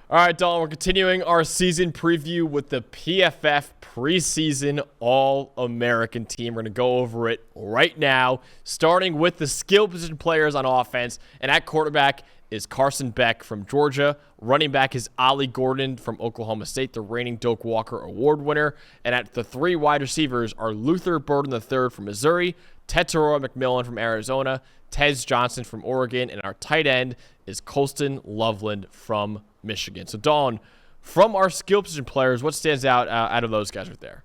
All right, Dalton, we're continuing our season preview with the PFF Preseason All-American team. We're going to go over it right now, starting with the skill position players on offense. And at quarterback is Carson Beck from Georgia. Running back is Ollie Gordon from Oklahoma State, the reigning Doak Walker Award winner. And at the three wide receivers are Luther Burden III from Missouri, Tetairoa McMillan from Arizona, Tez Johnson from Oregon, and our tight end is Colston Loveland from Michigan. So, Dawn, from our skill position players, what stands out of those guys right there?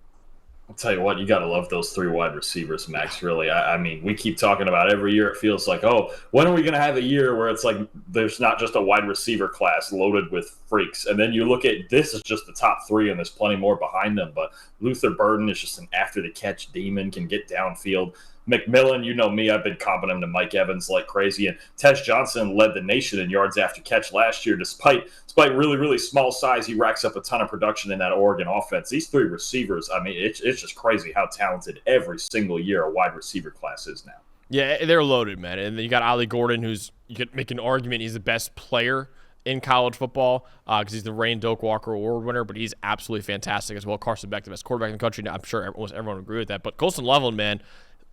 I'll tell you what, you got to love those three wide receivers, Max, really. I mean, we keep talking about every year it feels like, oh, when are we going to have a year where it's like there's not just a wide receiver class loaded with freaks? And then you look at this is just the top three, and there's plenty more behind them. But Luther Burden is just an after-the-catch demon, can get downfield. McMillan, you know me, I've been comping him to Mike Evans like crazy. And Tez Johnson led the nation in yards after catch last year. Despite really, really small size, he racks up a ton of production in that Oregon offense. These three receivers, I mean, it's just crazy how talented every single year a wide receiver class is now. Yeah, they're loaded, man. And then you got Ollie Gordon, who's, you could make an argument he's the best player in college football because he's the reigning Doak Walker Award winner, but he's absolutely fantastic as well. Carson Beck, the best quarterback in the country. Now, I'm sure almost everyone would agree with that. But Colston Loveland, man,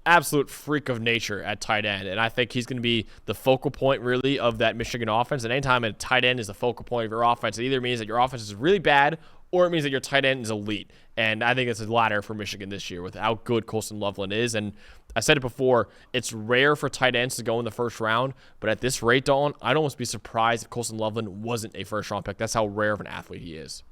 absolute freak of nature at tight end, and I think he's going to be the focal point really of that Michigan offense. And anytime a tight end is the focal point of your offense, it either means that your offense is really bad or it means that your tight end is elite. And I think it's the latter for Michigan this year with how good Colston Loveland is. And I said it before, it's rare for tight ends to go in the first round, but at this rate, Dalton, I'd almost be surprised if Colston Loveland wasn't a first-round pick. That's how rare of an athlete he is.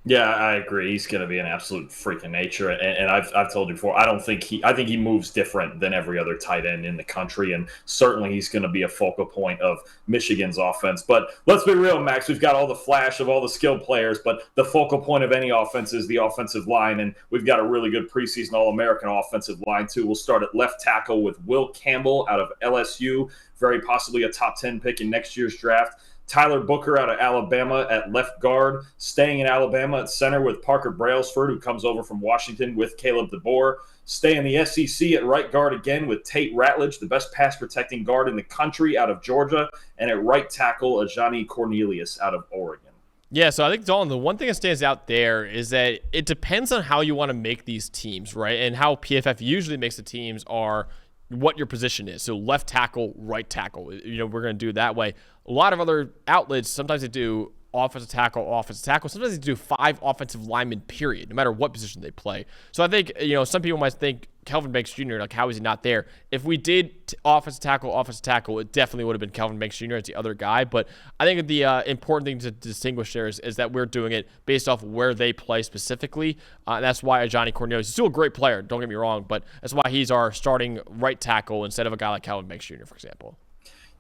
Yeah, I agree. He's going to be an absolute freak of nature, and I've told you before. I think he moves different than every other tight end in the country, and certainly he's going to be a focal point of Michigan's offense. But let's be real, Max. We've got all the flash of all the skilled players, but the focal point of any offense is the offensive line, and we've got a really good preseason All-American offensive line too. We'll start at left tackle with Will Campbell out of LSU, very possibly a top 10 pick in next year's draft. Tyler Booker out of Alabama at left guard, staying in Alabama at center with Parker Brailsford, who comes over from Washington with Caleb DeBoer. Stay in the SEC at right guard again with Tate Ratledge, the best pass-protecting guard in the country out of Georgia. And at right tackle, Ajani Cornelius out of Oregon. Yeah, so I think, Dalton, the one thing that stands out there is that it depends on how you want to make these teams, right? And how PFF usually makes the teams are what your position is. So left tackle, right tackle. We're going to do it that way. A lot of other outlets, sometimes they do offensive tackle. Sometimes they do 5 offensive linemen, period, no matter what position they play. So I think, some people might think Kelvin Banks Jr., like, how is he not there? If we did offensive tackle, it definitely would have been Kelvin Banks Jr. as the other guy. But I think the important thing to distinguish there is that we're doing it based off where they play specifically. And that's why Ajani Cornelius is still a great player, don't get me wrong, but that's why he's our starting right tackle instead of a guy like Kelvin Banks Jr., for example.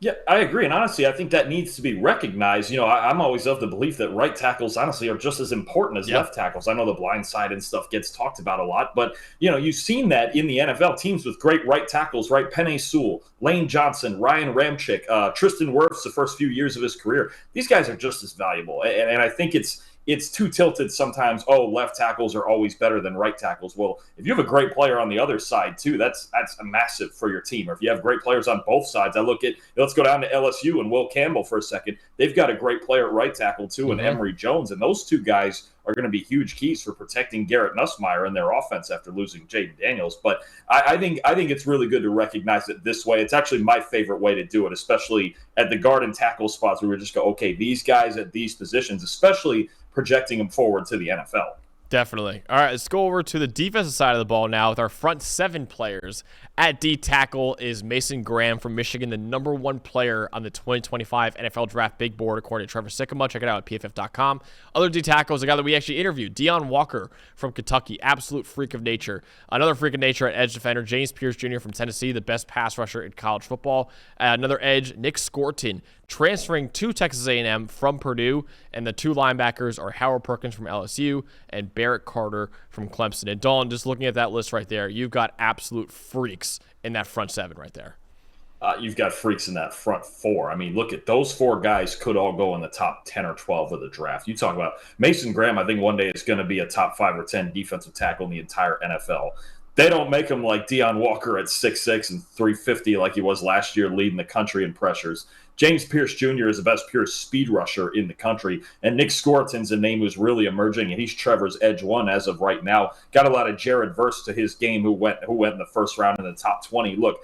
Yeah, I agree. And honestly, I think that needs to be recognized. I'm always of the belief that right tackles, honestly, are just as important as left tackles. I know the blind side and stuff gets talked about a lot, but, you've seen that in the NFL. Teams with great right tackles, right? Penei Sewell, Lane Johnson, Ryan Ramczyk, Tristan Wirfs the first few years of his career. These guys are just as valuable. And I think it's too tilted sometimes. Oh, left tackles are always better than right tackles. Well, if you have a great player on the other side too, that's a massive for your team. Or if you have great players on both sides, let's go down to LSU and Will Campbell for a second. They've got a great player at right tackle too, and Emory Jones, and those two guys are going to be huge keys for protecting Garrett Nussmeier in their offense after losing Jaden Daniels. But I think it's really good to recognize it this way. It's actually my favorite way to do it, especially at the guard and tackle spots where we just go, okay, these guys at these positions, especially projecting them forward to the NFL. Definitely. All right, let's go over to the defensive side of the ball now with our front 7 players. At D tackle is Mason Graham from Michigan, the number 1 player on the 2025 NFL Draft Big Board, according to Trevor Sycamore. Check it out at PFF.com. Other D tackles, a guy that we actually interviewed, Deion Walker from Kentucky, absolute freak of nature. Another freak of nature at edge defender, James Pierce Jr. from Tennessee, the best pass rusher in college football. Another edge, Nick Scorton, transferring to Texas A&M from Purdue, and the 2 linebackers are Howard Perkins from LSU and Barrett Carter from Clemson. And Dawn, just looking at that list right there, you've got absolute freaks in that front 7 right there. You've got freaks in that front 4. I mean, look at those 4 guys could all go in the top 10 or 12 of the draft. You talk about Mason Graham, I think one day is going to be a top 5 or 10 defensive tackle in the entire NFL. They don't make him like Deion Walker at 6'6" and 350 like he was last year, leading the country in pressures. James Pierce Jr. is the best pure speed rusher in the country. And Nick Scoreton's a name who's really emerging, and he's Trevor's edge one as of right now. Got a lot of Jared Verse to his game who went in the first round in the top 20. Look,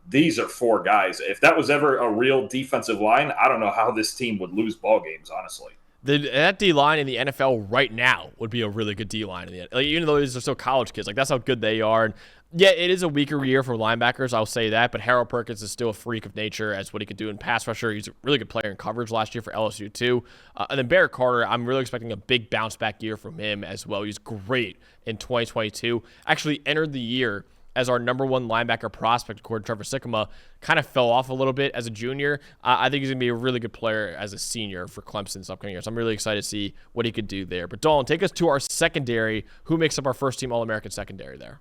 these are four guys. If that was ever a real defensive line, I don't know how this team would lose ball games, honestly. That D-line in the NFL right now would be a really good D-line. Even though these are still college kids, that's how good they are. And yeah, it is a weaker year for linebackers, I'll say that, but Harold Perkins is still a freak of nature as what he could do in pass rusher. He's a really good player in coverage last year for LSU too. And then Barrett Carter, I'm really expecting a big bounce-back year from him as well. He's great in 2022. Actually entered the year as our number one linebacker prospect, according to Trevor Sikkema, kind of fell off a little bit as a junior. I think he's going to be a really good player as a senior for Clemson's upcoming year. So I'm really excited to see what he could do there. But Dalton, take us to our secondary. Who makes up our first-team All-American secondary there?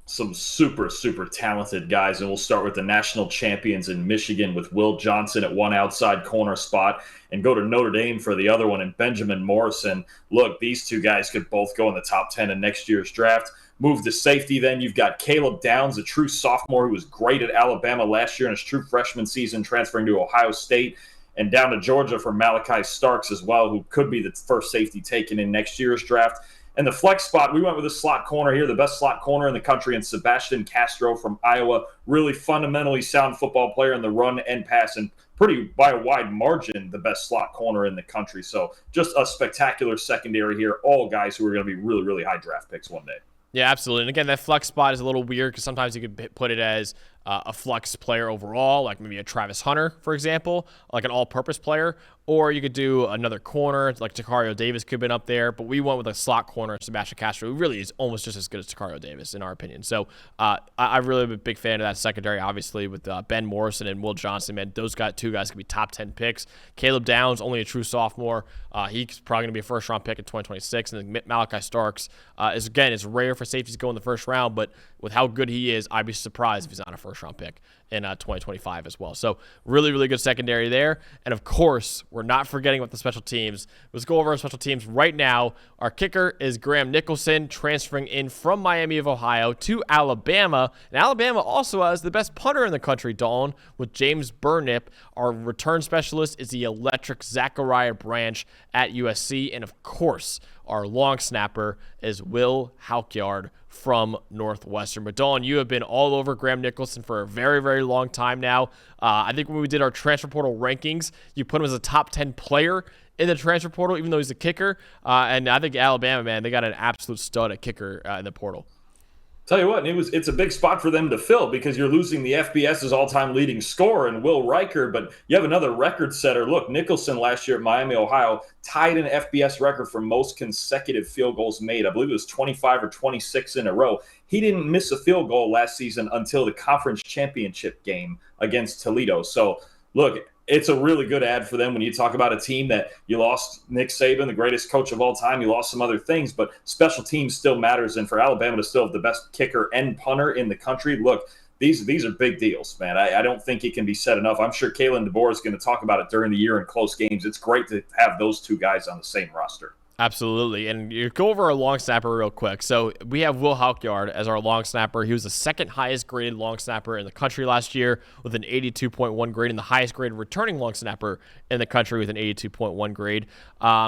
Some super, super talented guys, and we'll start with the national champions in Michigan with Will Johnson at one outside corner spot and go to Notre Dame for the other one, and Benjamin Morrison. Look, these two guys could both go in the top 10 in next year's draft. Move to safety, then you've got Caleb Downs, a true sophomore who was great at Alabama last year in his true freshman season, transferring to Ohio State, and down to Georgia for Malachi Starks as well, who could be the first safety taken in next year's draft. And the flex spot, we went with a slot corner here, the best slot corner in the country, and Sebastian Castro from Iowa, really fundamentally sound football player in the run and pass, and pretty by a wide margin the best slot corner in the country. So just a spectacular secondary here, all guys who are going to be really, really high draft picks one day. Yeah, absolutely. And again, that flex spot is a little weird because sometimes you could put it as a flex player overall, like maybe a Travis Hunter, for example, like an all-purpose player, or you could do another corner, like Tacario Davis could have been up there, but we went with a slot corner, Sebastian Castro, who really is almost just as good as Tacario Davis, in our opinion. So I really am a big fan of that secondary, obviously, with Ben Morrison and Will Johnson. Man, those two guys could be top 10 picks. Caleb Downs, only a true sophomore. He's probably going to be a first-round pick in 2026. And then Malachi Starks, it's rare for safeties to go in the first round, but with how good he is, I'd be surprised if he's not a first-round pick in 2025 as well. So really, really good secondary there. And, of course, we're not forgetting about the special teams. Let's go over our special teams right now. Our kicker is Graham Nicholson, transferring in from Miami of Ohio to Alabama. And Alabama also has the best punter in the country, Dalton, with James Burnip. Our return specialist is the electric Zachariah Branch at USC. And, of course, our long snapper is Will Haukyard from Northwestern. But Dawn, you have been all over Graham Nicholson for a very, very long time now. I think when we did our transfer portal rankings, you put him as a top 10 player in the transfer portal, even though he's a kicker. And I think Alabama, man, they got an absolute stud at kicker in the portal. Tell you what, it's a big spot for them to fill because you're losing the FBS's all-time leading scorer in Will Riker, but you have another record setter. Look, Nicholson last year at Miami, Ohio, tied an FBS record for most consecutive field goals made. I believe it was 25 or 26 in a row. He didn't miss a field goal last season until the conference championship game against Toledo. So, look, it's a really good ad for them when you talk about a team that you lost Nick Saban, the greatest coach of all time. You lost some other things, but special teams still matters. And for Alabama to still have the best kicker and punter in the country, look, these are big deals, man. I don't think it can be said enough. I'm sure Kalen DeBoer is going to talk about it during the year in close games. It's great to have those two guys on the same roster. Absolutely. And you go over our long snapper real quick. So we have Will Haukyard as our long snapper. He was the second highest graded long snapper in the country last year with an 82.1 grade, and the highest graded returning long snapper in the country with an 82.1 grade.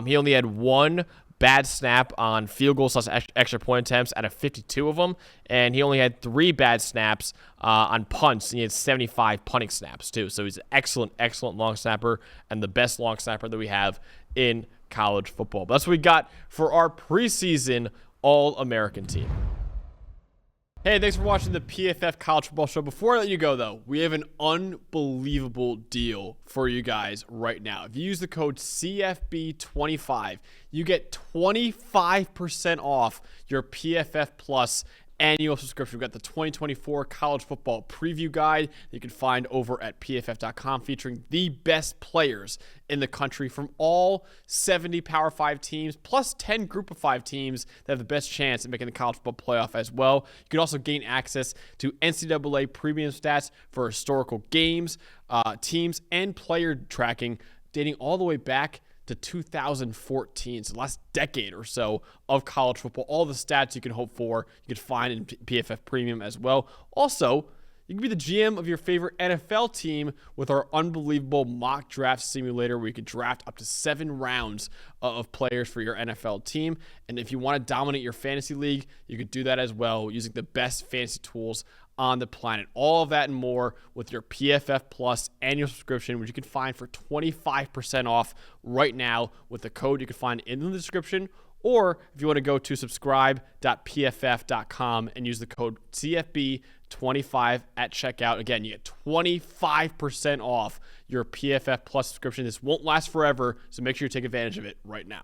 He only had one bad snap on field goals / extra point attempts out of 52 of them, and he only had 3 bad snaps on punts, and he had 75 punting snaps too. So he's an excellent long snapper and the best long snapper that we have in college football. But that's what we got for our preseason All-American team. Hey, thanks for watching the PFF College Football Show. Before I let you go, though, we have an unbelievable deal for you guys right now. If you use the code CFB25, you get 25% off your PFF Plus annual subscription. We've got the 2024 College Football Preview Guide that you can find over at PFF.com, featuring the best players in the country from all 70 Power 5 teams, plus 10 Group of 5 teams that have the best chance at making the college football playoff as well. You can also gain access to NCAA premium stats for historical games, teams, and player tracking dating all the way back to 2014, so the last decade or so of college football. All the stats you can hope for, you can find in PFF Premium as well. Also, You can be the GM of your favorite NFL team with our unbelievable mock draft simulator where you can draft up to 7 rounds of players for your NFL team. And if you want to dominate your fantasy league, you can do that as well using the best fantasy tools on the planet. All of that and more with your PFF Plus annual subscription, which you can find for 25% off right now with the code you can find in the description. Or if you want to go to subscribe.pff.com and use the code CFB25 at checkout. Again, you get 25% off your PFF Plus subscription. This won't last forever, so make sure you take advantage of it right now.